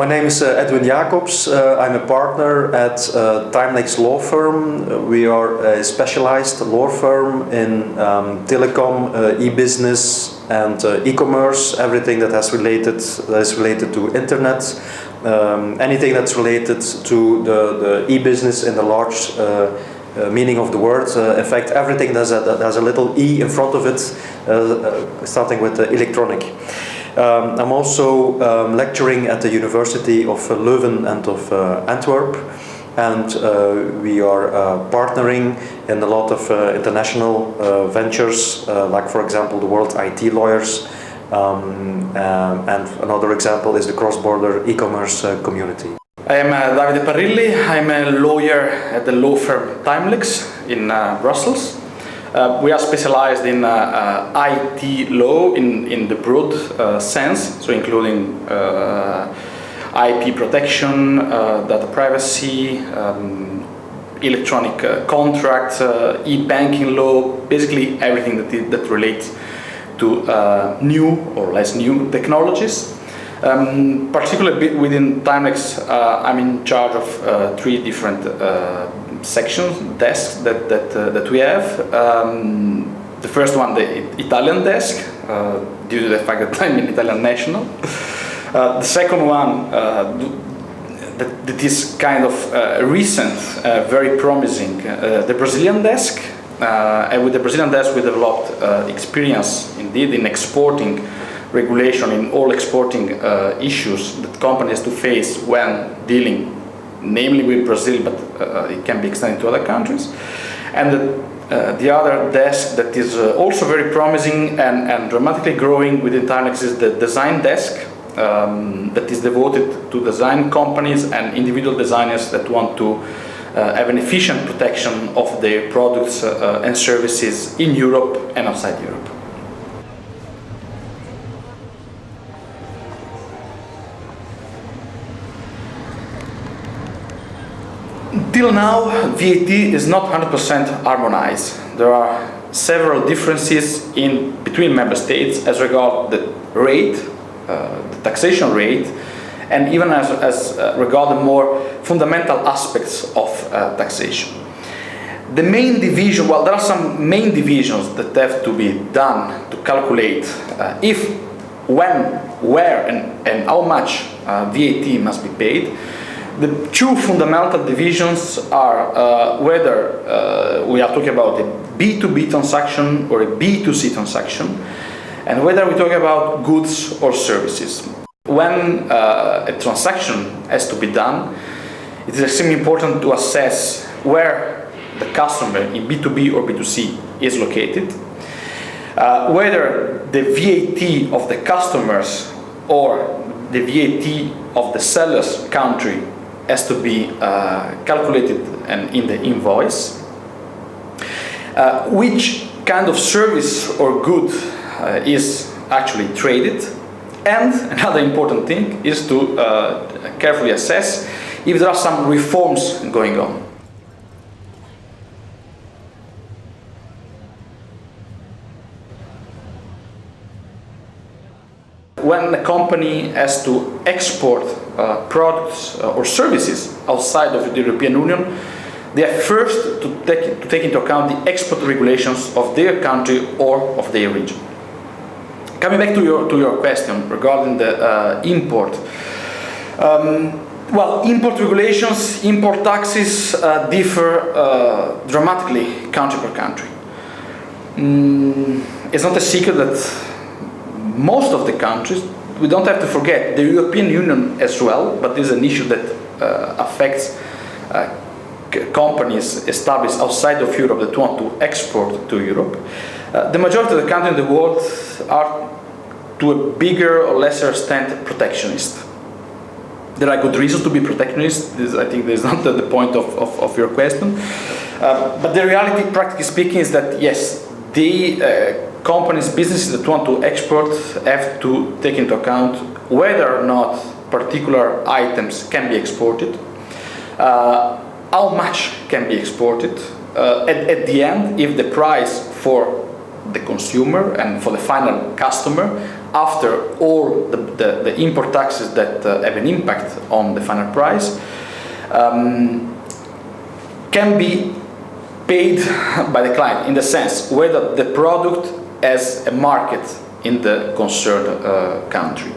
My name is Edwin Jacobs. I'm a partner at Timelix law firm. We are a specialized law firm in telecom, e-business and e-commerce, everything that is related to internet, anything that's related to the e-business in the large meaning of the word. In fact, everything that has a little e in front of it, starting with electronic. I'm also lecturing at the University of Leuven and of Antwerp, and we are partnering in a lot of international ventures, like for example the World IT Lawyers, and another example is the cross-border e-commerce community. I am Davide Parrilli. I'm a lawyer at the law firm Timelix in Brussels. We are specialized in IT law in the broad sense, so including IP protection, data privacy, electronic contracts, e-banking law, basically everything that relates to new or less new technologies. Particularly within Timelix, I'm in charge of 3 different sections, desks that we have. The first one, the Italian desk, due to the fact that I'm an Italian national. The second one, that is kind of recent, very promising, the Brazilian desk. And with the Brazilian desk, we developed experience indeed in exporting regulation in all exporting issues that companies have to face when dealing namely with Brazil, but it can be extended to other countries. And the other desk that is also very promising and dramatically growing within Timelix is the design desk, that is devoted to design companies and individual designers that want to have an efficient protection of their products and services in Europe and outside Europe. Till now, VAT is not 100% harmonized. There are several differences between member states as regards the rate, the taxation rate, and even as regard the more fundamental aspects of taxation. The main division, well, there are some main divisions that have to be done to calculate if, when, where, and how much VAT must be paid. The 2 fundamental divisions are whether we are talking about a B2B transaction or a B2C transaction, and whether we're talking about goods or services. When a transaction has to be done, it is extremely important to assess where the customer in B2B or B2C is located, whether the VAT of the customers or the VAT of the seller's country has to be calculated and in the invoice, which kind of service or good is actually traded, and another important thing is to carefully assess if there are some reforms going on. When a company has to export products or services outside of the European Union, they have first to take into account the export regulations of their country or of their region. Coming back to your question regarding the import. Well, import regulations, import taxes differ dramatically country per country. It's not a secret that most of the countries, we don't have to forget the European Union as well, but this is an issue that affects companies established outside of Europe that want to export to Europe. The majority of the countries in the world are, to a bigger or lesser extent, protectionist. There are good reasons to be protectionist. I think this is not the point of your question. But the reality, practically speaking, is that yes, the companies, businesses that want to export have to take into account whether or not particular items can be exported, how much can be exported. At the end, if the price for the consumer and for the final customer after all the import taxes that have an impact on the final price, can be paid by the client, in the sense whether the product has a market in the concerned country.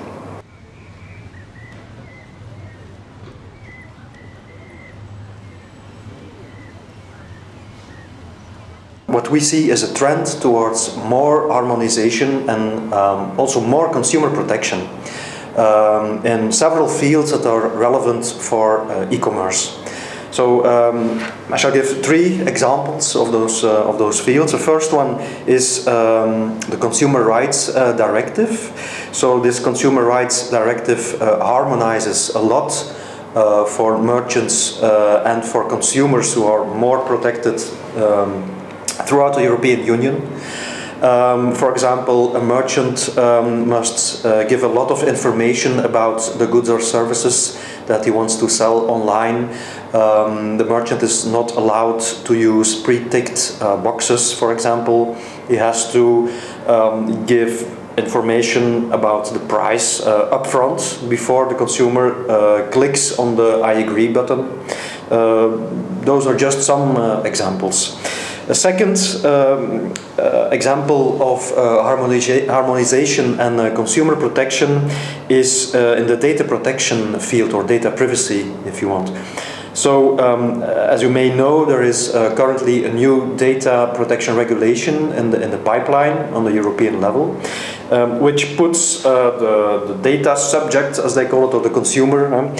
What we see is a trend towards more harmonization and also more consumer protection in several fields that are relevant for e-commerce. So I shall give three examples of those fields. The first one is the Consumer Rights Directive. So this Consumer Rights Directive harmonizes a lot for merchants and for consumers who are more protected throughout the European Union. For example, a merchant must give a lot of information about the goods or services that he wants to sell online. The merchant is not allowed to use pre-ticked boxes, for example. He has to give information about the price upfront before the consumer clicks on the I agree button. Those are just some examples. A second example of harmonization and consumer protection is in the data protection field, or data privacy, if you want. So, as you may know, there is currently a new data protection regulation in the pipeline on the European level, which puts the data subject, as they call it, or the consumer,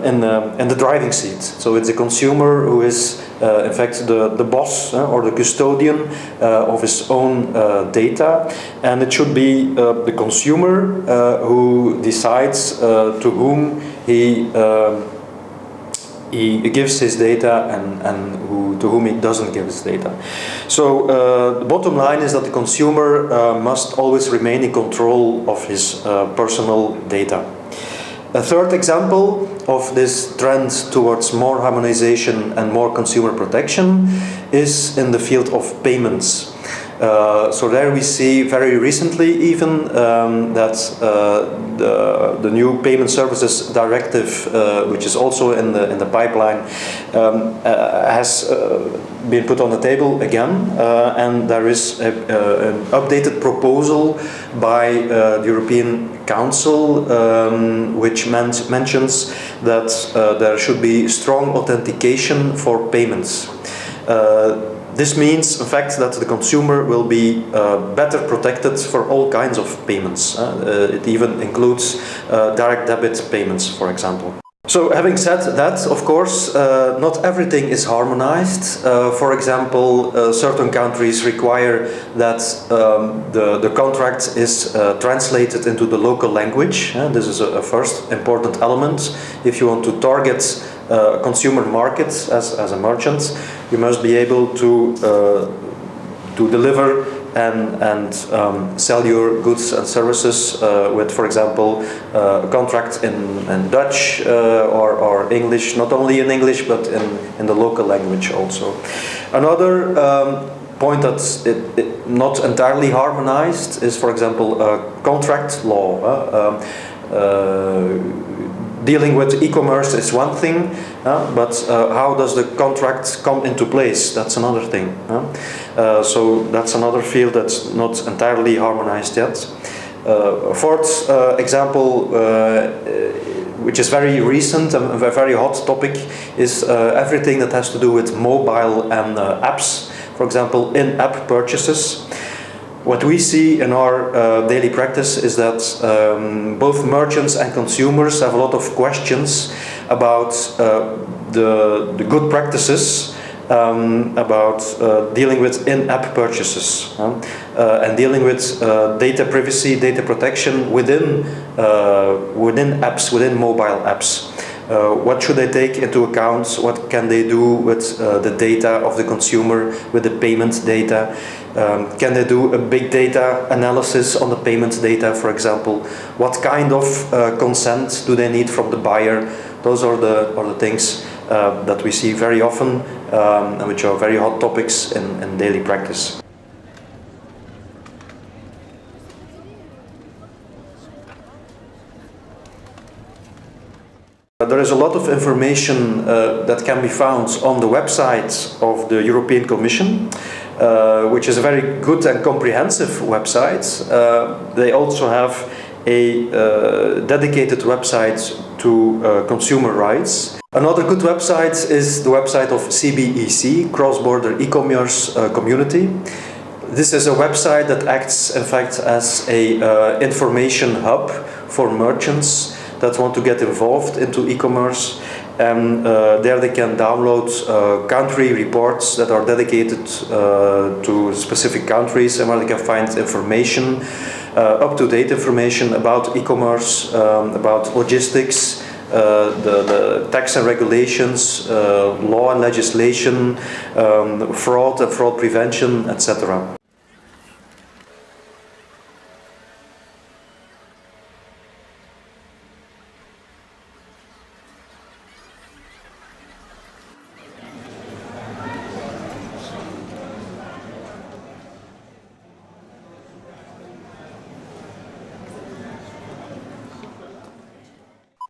in the driving seat. So it's the consumer who is, in fact, the boss or the custodian of his own data, and it should be the consumer who decides to whom he gives his data and to whom he doesn't give his data. So the bottom line is that the consumer must always remain in control of his personal data. A third example of this trend towards more harmonization and more consumer protection is in the field of payments. So there we see very recently even that the new Payment Services Directive, which is also in the pipeline, has been put on the table again, and there is an updated proposal by the European Council, which mentions that there should be strong authentication for payments. This means, in fact, that the consumer will be better protected for all kinds of payments. It even includes direct debit payments, for example. So, having said that, of course, not everything is harmonized. For example, certain countries require that the contract is translated into the local language. This is a first important element. If you want to target a consumer market as a merchant, you must be able to deliver and sell your goods and services with, for example, a contract in Dutch or English, not only in English but in the local language also. Another point that's not entirely harmonized is, for example, contract law. Dealing with e-commerce is one thing, but how does the contract come into place? That's another thing. So that's another field that's not entirely harmonized yet. A fourth example, which is very recent and a very hot topic, is everything that has to do with mobile and apps. For example, in-app purchases. What we see in our daily practice is that both merchants and consumers have a lot of questions about the good practices about dealing with in-app purchases and dealing with data privacy, data protection within apps, within mobile apps. What should they take into account? What can they do with the data of the consumer, with the payment data? Can they do a big data analysis on the payment data, for example? What kind of consent do they need from the buyer? Those are the things that we see very often and which are very hot topics in daily practice. There is a lot of information that can be found on the website of the European Commission, which is a very good and comprehensive website. They also have a dedicated website to consumer rights. Another good website is the website of CBEC, Cross-Border E-Commerce Community. This is a website that acts, in fact, as a information hub for merchants that want to get involved into e-commerce, and there they can download country reports that are dedicated to specific countries, and where they can find information, up-to-date information about e-commerce, about logistics, the tax and regulations, law and legislation, fraud and fraud prevention, etc.